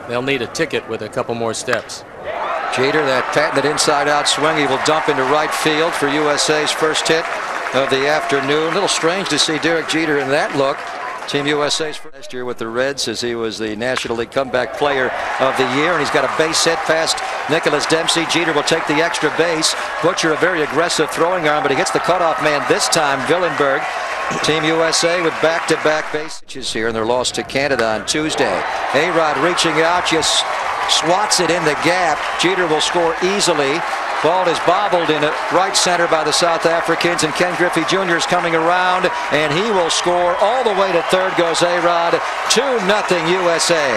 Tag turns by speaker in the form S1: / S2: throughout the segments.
S1: they'll need a ticket with a couple more steps.
S2: Jeter, that patented inside-out swing, he will dump into right field for USA's first hit of the afternoon. A little strange to see Derek Jeter in that look. Team USA's first year with the Reds, as he was the National League Comeback Player of the Year, and he's got a base hit past Nicholas Dempsey. Jeter will take the extra base. Butcher, a very aggressive throwing arm, but he hits the cutoff man this time, Villenberg. Team USA with back-to-back base hits here in their loss to Canada on Tuesday. A-Rod reaching out, just swats it in the gap. Jeter will score easily. Ball is bobbled in right center by the South Africans, and Ken Griffey Jr. is coming around, and he will score all the way to third. Goes A-Rod. 2-0 USA.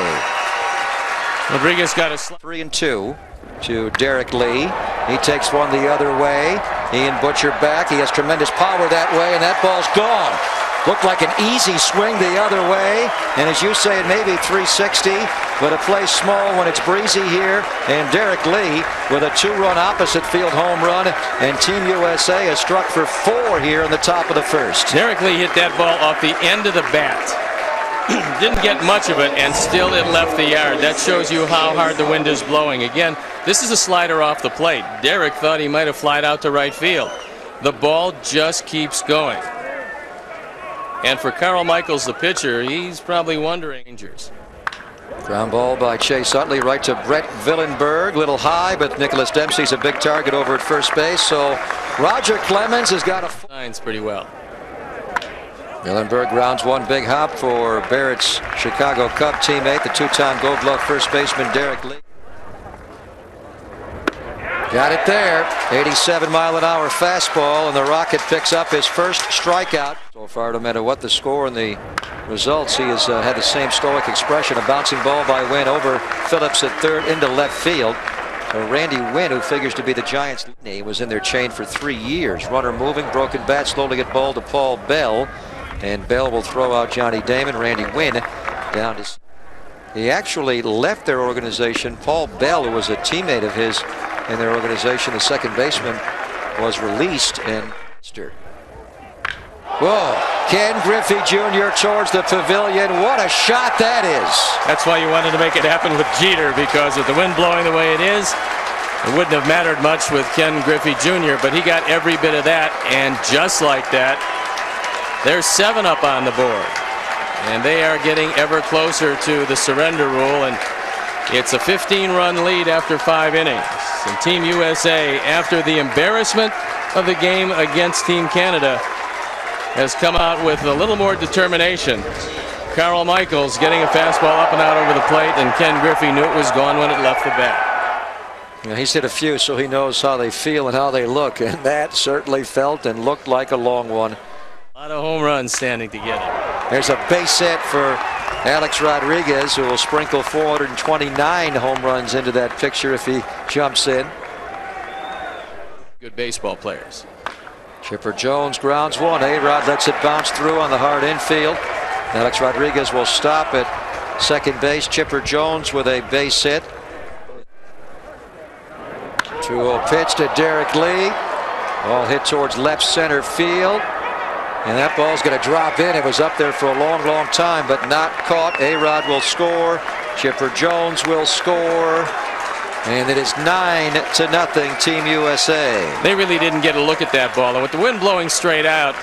S1: Rodriguez got a
S2: 3-2 to Derek Lee. He takes one the other way. Ian Butcher back. He has tremendous power that way, and that ball's gone. Looked like an easy swing the other way, and as you say, it may be 360, but it plays small when it's breezy here. And Derek Lee with a 2-run opposite field home run, and Team USA has struck for 4 here in the top of the first.
S1: Derek Lee hit that ball off the end of the bat. Didn't get much of it, and still it left the yard. That shows you how hard the wind is blowing. Again, this is a slider off the plate. Derek thought he might have flied out to right field. The ball just keeps going. And for Carl Michaels, the pitcher, he's probably wondering.
S2: Ground ball by Chase Utley right to Brett Villenberg. Little high, but Nicholas Dempsey's a big target over at first base. So Roger Clemens has got a
S1: signs pretty well.
S2: Villenberg rounds one big hop for Barrett's Chicago Cub teammate, the 2-time Gold Glove first baseman Derek Lee. Got it there. 87-mile-an-hour fastball, and the Rocket picks up his first strikeout. So far, no matter what the score and the results, he has had the same stoic expression. A bouncing ball by Wynn over Phillips at third into left field. Randy Wynn, who figures to be the Giants' he was in their chain for 3 years. Runner moving, broken bat, slowly get ball to Paul Bell, and Bell will throw out Johnny Damon. Randy Wynn down to. He actually left their organization. Paul Bell, who was a teammate of his in their organization, the second baseman, was released. And whoa, Ken Griffey Jr. towards the pavilion. What a shot that is.
S1: That's why you wanted to make it happen with Jeter, because with the wind blowing the way it is, it wouldn't have mattered much with Ken Griffey Jr., but he got every bit of that, and just like that, there's 7 up on the board. And they are getting ever closer to the surrender rule, and it's a 15-run lead after 5 innings. And Team USA, after the embarrassment of the game against Team Canada, has come out with a little more determination. Carl Michaels getting a fastball up and out over the plate, and Ken Griffey knew it was gone when it left the bat.
S2: Yeah, he's hit a few, so he knows how they feel and how they look, and that certainly felt and looked like a long one.
S1: A lot of home runs standing together.
S2: There's a base hit for Alex Rodriguez, who will sprinkle 429 home runs into that picture if he jumps in.
S1: Good baseball players.
S2: Chipper Jones grounds one. A-Rod lets it bounce through on the hard infield. Alex Rodriguez will stop at second base. Chipper Jones with a base hit. 2-0 pitch to Derek Lee. Ball hit towards left center field. And that ball's going to drop in. It was up there for a long, long time, but not caught. A-Rod will score. Chipper Jones will score. And it is 9-0 Team USA.
S1: They really didn't get a look at that ball. And with the wind blowing straight out.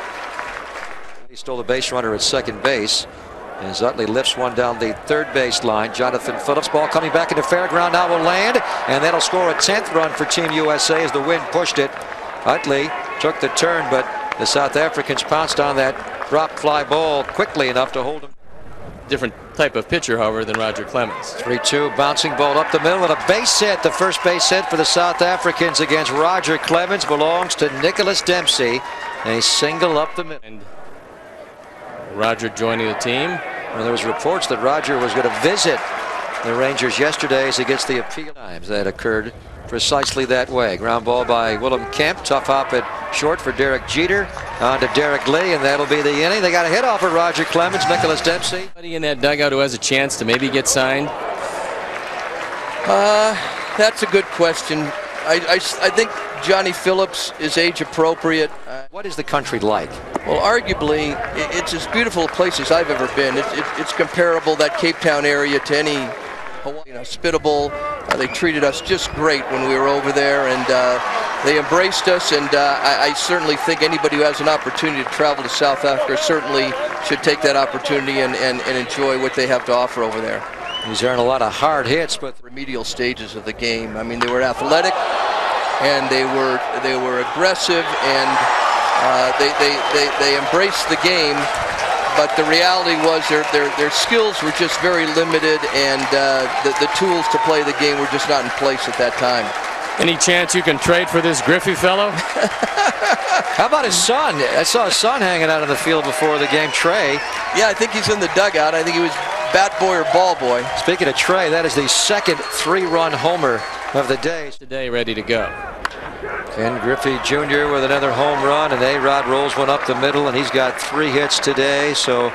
S2: He stole the base runner at second base. As Utley lifts one down the third base line. Jonathan Phillips, ball coming back into fair ground, now will land. And that'll score a 10th run for Team USA as the wind pushed it. Utley took the turn, but the South Africans pounced on that drop fly ball quickly enough to hold him.
S1: Different type of pitcher, however, than Roger Clemens.
S2: 3-2, bouncing ball up the middle and a base hit. The first base hit for the South Africans against Roger Clemens belongs to Nicholas Dempsey. A single up the middle.
S1: And Roger joining the team.
S2: Well, there was reports that Roger was going to visit the Rangers yesterday as he gets the appeal. Times that occurred precisely that way. Ground ball by Willem Kemp. Tough hop at short for Derek Jeter. On to Derek Lee, and that'll be the inning. They got a hit off of Roger Clemens. Nicholas Dempsey.
S1: Anybody in that dugout who has a chance to maybe get signed?
S3: That's a good question. I think Johnny Phillips is age appropriate.
S2: What is the country like?
S3: Well, arguably, it's as beautiful a place as I've ever been. It's comparable, that Cape Town area, to Hospitable. They treated us just great when we were over there, and they embraced us. And I certainly think anybody who has an opportunity to travel to South Africa certainly should take that opportunity and enjoy what they have to offer over there.
S2: He's earned a lot of hard hits, but
S3: remedial stages of the game. I mean, they were athletic, and they were aggressive, and they embraced the game. But the reality was their skills were just very limited, and the tools to play the game were just not in place at that time.
S1: Any chance you can trade for this Griffey fellow?
S2: How about his son? I saw his son hanging out on the field before the game, Trey.
S3: Yeah, I think he's in the dugout. I think he was bat boy or ball boy.
S2: Speaking of Trey, that is the second 3-run homer of the day.
S1: Today ready to go.
S2: Ken Griffey Jr. with another home run, and A-Rod rolls one up the middle, and he's got 3 hits today. So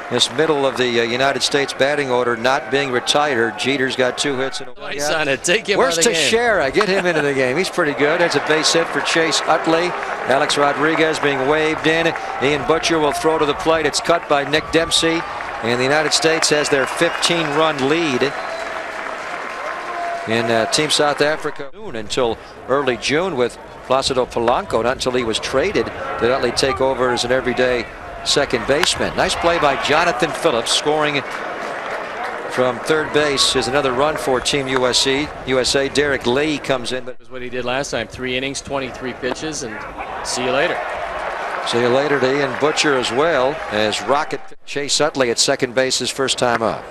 S2: this middle of the United States batting order not being retired. Jeter's got 2 hits in a
S1: Nice on it. Take him
S2: Where's
S1: out of the game.
S2: Teixeira? Get him into the game. He's pretty good. That's a base hit for Chase Utley. Alex Rodriguez being waved in. Ian Butcher will throw to the plate. It's cut by Nick Dempsey. And the United States has their 15-run lead in Team South Africa until early June with Placido Polanco. Not until he was traded did Utley take over as an everyday second baseman. Nice play by Jonathan Phillips, scoring from third base is another run for Team USA. Derek Lee comes in.
S1: That was what he did last time. 3 innings, 23 pitches, and see you later.
S2: See you later to Ian Butcher as well as Rocket Chase Utley at second base his first time up.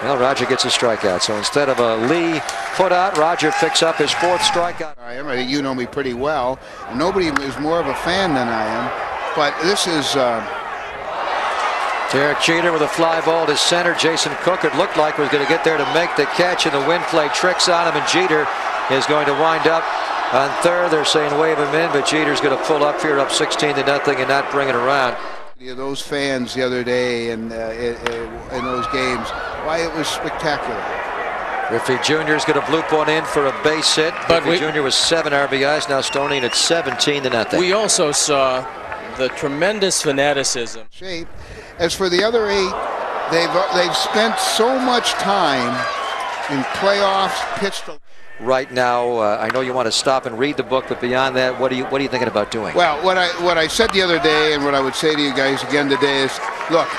S2: Well, Roger gets a strikeout. So instead of a Lee put out, Roger picks up his 4th strikeout.
S4: I am. You know me pretty well. Nobody is more of a fan than I am. But this is
S2: Derek Jeter with a fly ball to center. Jason Cook, it looked like, was going to get there to make the catch, and the wind played tricks on him, and Jeter is going to wind up on third. They're saying wave him in, but Jeter's going to pull up here up 16-0 and not bring it around.
S4: those fans the other day and in those games, why, it was spectacular.
S2: Griffey Jr. is going to bloop one in for a base hit.
S1: But
S2: Griffey Jr. was 7 RBIs, now Stoney at 17-0.
S1: We also saw the tremendous fanaticism.
S4: Shape. As for the other 8, they've spent so much time in playoffs, pitched.
S2: Right now, I know you want to stop and read the book, but beyond that, what are you thinking about doing?
S4: Well, what I said the other day, and what I would say to you guys again today is, look,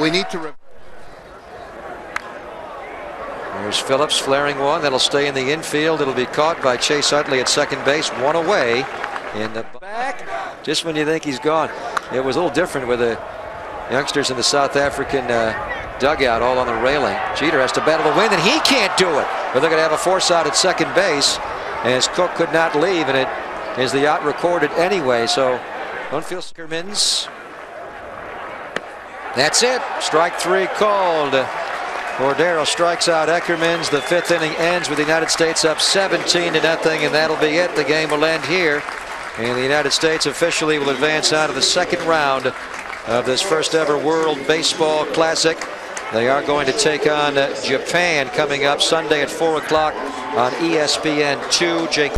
S4: we need to.
S2: There's Phillips flaring one that'll stay in the infield. It'll be caught by Chase Utley at second base. 1 away in the back. Just when you think he's gone, it was a little different with the youngsters in the South African dugout all on the railing. Jeter has to battle the wind, and he can't do it. But they're going to have a force out at second base as Cook could not leave, and it is the out recorded anyway. So don't feel Ackermans. That's it. Strike 3 called. Cordero strikes out Eckermans. The 5th inning ends with the United States up 17-0, and that'll be it. The game will end here, and the United States officially will advance out of the second round of this first ever World Baseball Classic. They are going to take on Japan coming up Sunday at 4 o'clock on ESPN2. Jake